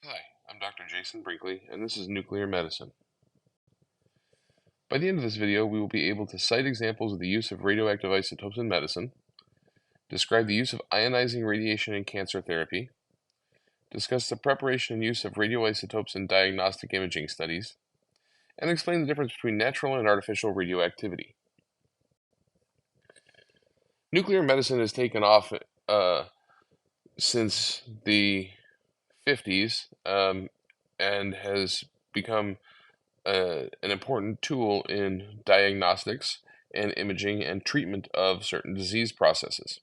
Hi, I'm Dr. Jason Brinkley, and this is Nuclear Medicine. By the end of this video, we will be able to cite examples of the use of radioactive isotopes in medicine, describe the use of ionizing radiation in cancer therapy, discuss the preparation and use of radioisotopes in diagnostic imaging studies, and explain the difference between natural and artificial radioactivity. Nuclear medicine has taken off since the 50s and has become an important tool in diagnostics and imaging and treatment of certain disease processes.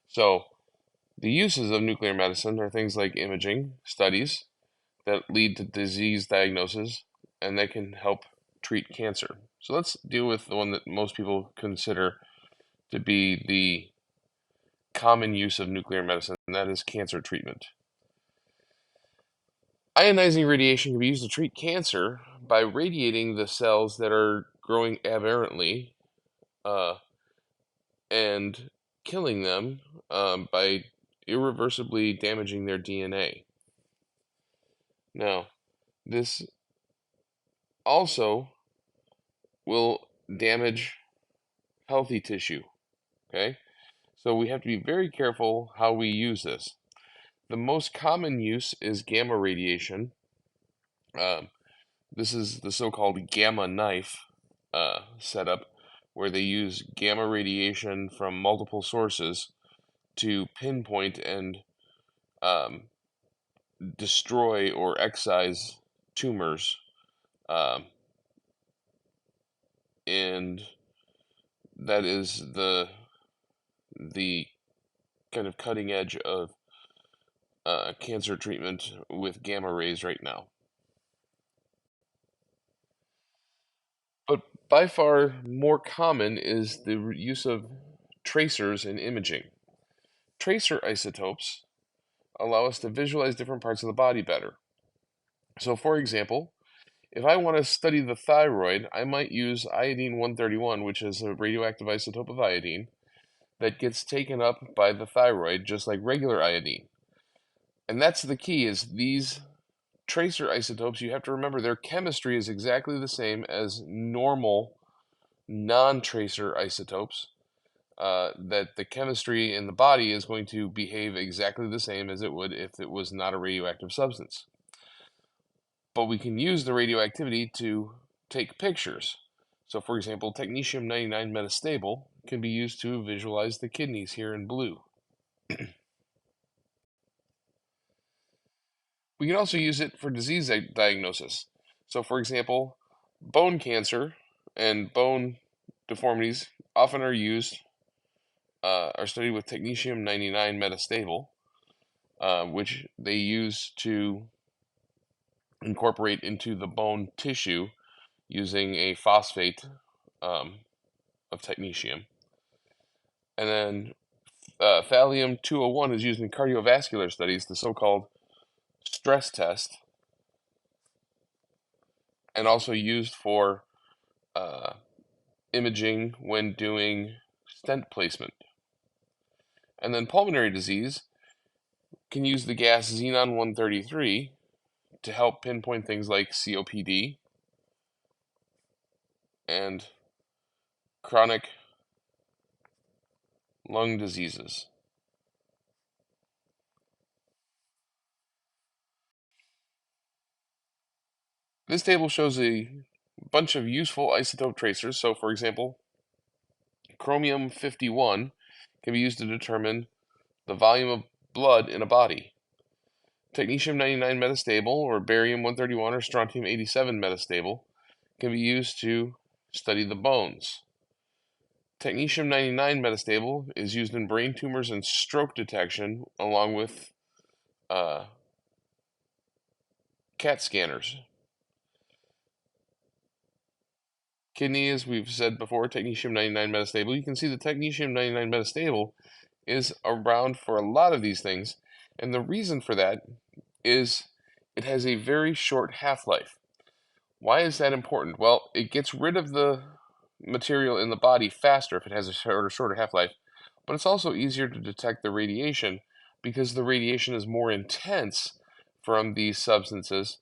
So, the uses of nuclear medicine are things like imaging studies that lead to disease diagnosis and they can help treat cancer. So, let's deal with the one that most people consider to be the common use of nuclear medicine, and that is cancer treatment. Ionizing radiation can be used to treat cancer by radiating the cells that are growing aberrantly uh, and killing them by irreversibly damaging their DNA. Now, this also will damage healthy tissue, okay? So we have to be very careful how we use this. The most common use is gamma radiation. Um, this is the so-called gamma knife setup, where they use gamma radiation from multiple sources to pinpoint and um, destroy or excise tumors, um, and that is the kind of cutting edge of cancer treatment with gamma rays right now. But by far more common is the use of tracers in imaging. Tracer isotopes allow us to visualize different parts of the body better. So, for example, if I want to study the thyroid, I might use iodine-131, which is a radioactive isotope of iodine that gets taken up by the thyroid just like regular iodine. And that's the key, is these tracer isotopes, you have to remember their chemistry is exactly the same as normal non-tracer isotopes. That the chemistry in the body is going to behave exactly the same as it would if it was not a radioactive substance. But we can use the radioactivity to take pictures. So for example, technetium-99 metastable can be used to visualize the kidneys here in blue. We can also use it for disease diagnosis. So for example, bone cancer and bone deformities often are studied with technetium-99 metastable, which they use to incorporate into the bone tissue using a phosphate um, of technetium. And then thallium-201 is used in cardiovascular studies, the so-called stress test, and also used for uh, imaging when doing stent placement. And then pulmonary disease can use the gas xenon-133 to help pinpoint things like COPD and chronic lung diseases. This table shows a bunch of useful isotope tracers. So for example, chromium-51 can be used to determine the volume of blood in a body. Technetium-99 metastable or barium-131 or strontium-87 metastable can be used to study the bones. Technetium-99 metastable is used in brain tumors and stroke detection along with CAT scanners. Kidney, as we've said before, technetium-99 metastable. You can see the technetium-99 metastable is around for a lot of these things, and the reason for that is it has a very short half-life. Why is that important? Well, it gets rid of the material in the body faster if it has a shorter half-life, but it's also easier to detect the radiation because the radiation is more intense from these substances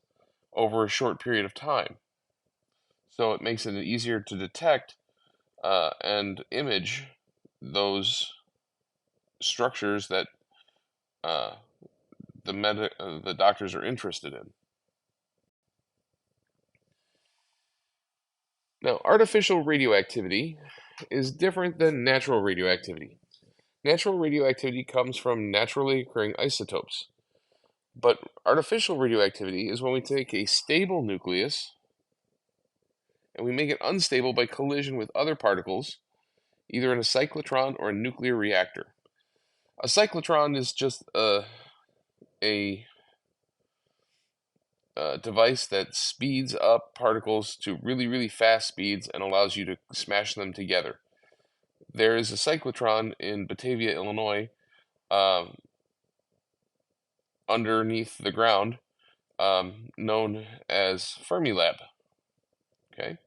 over a short period of time. So it makes it easier to detect and image those structures that uh, the doctors are interested in. Now, artificial radioactivity is different than natural radioactivity. Natural radioactivity comes from naturally occurring isotopes, but artificial radioactivity is when we take a stable nucleus and we make it unstable by collision with other particles, either in a cyclotron or a nuclear reactor. A cyclotron is just a device that speeds up particles to really, really fast speeds and allows you to smash them together. There is a cyclotron in Batavia, Illinois, um, underneath the ground, known as Fermilab. Okay,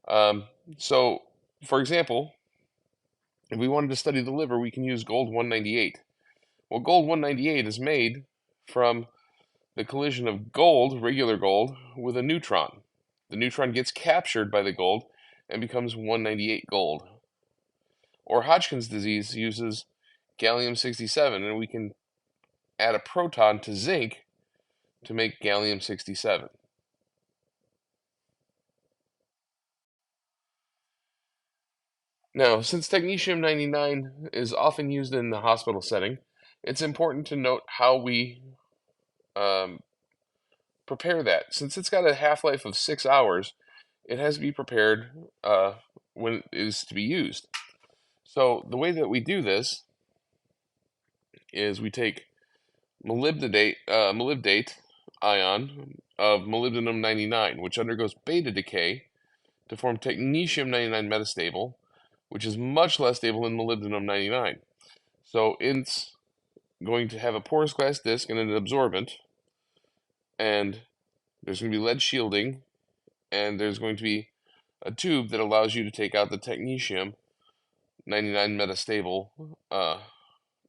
um, so for example, if we wanted to study the liver, we can use gold 198. Well, gold 198 is made from the collision of gold, regular gold, with a neutron. The neutron gets captured by the gold and becomes 198 gold. Or Hodgkin's disease uses gallium-67, and we can add a proton to zinc to make gallium-67. Now, since technetium-99 is often used in the hospital setting, it's important to note how we um, prepare that. Since it's got a half-life of 6 hours, it has to be prepared when it is to be used. So the way that we do this is we take molybdate ion of molybdenum-99, which undergoes beta decay to form technetium-99 metastable, which is much less stable than molybdenum-99. So it's going to have a porous glass disc and an absorbent, and there's going to be lead shielding, and there's going to be a tube that allows you to take out the technetium 99 metastable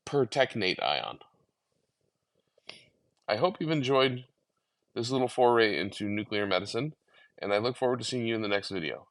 pertechnate ion. I hope you've enjoyed this little foray into nuclear medicine, and I look forward to seeing you in the next video.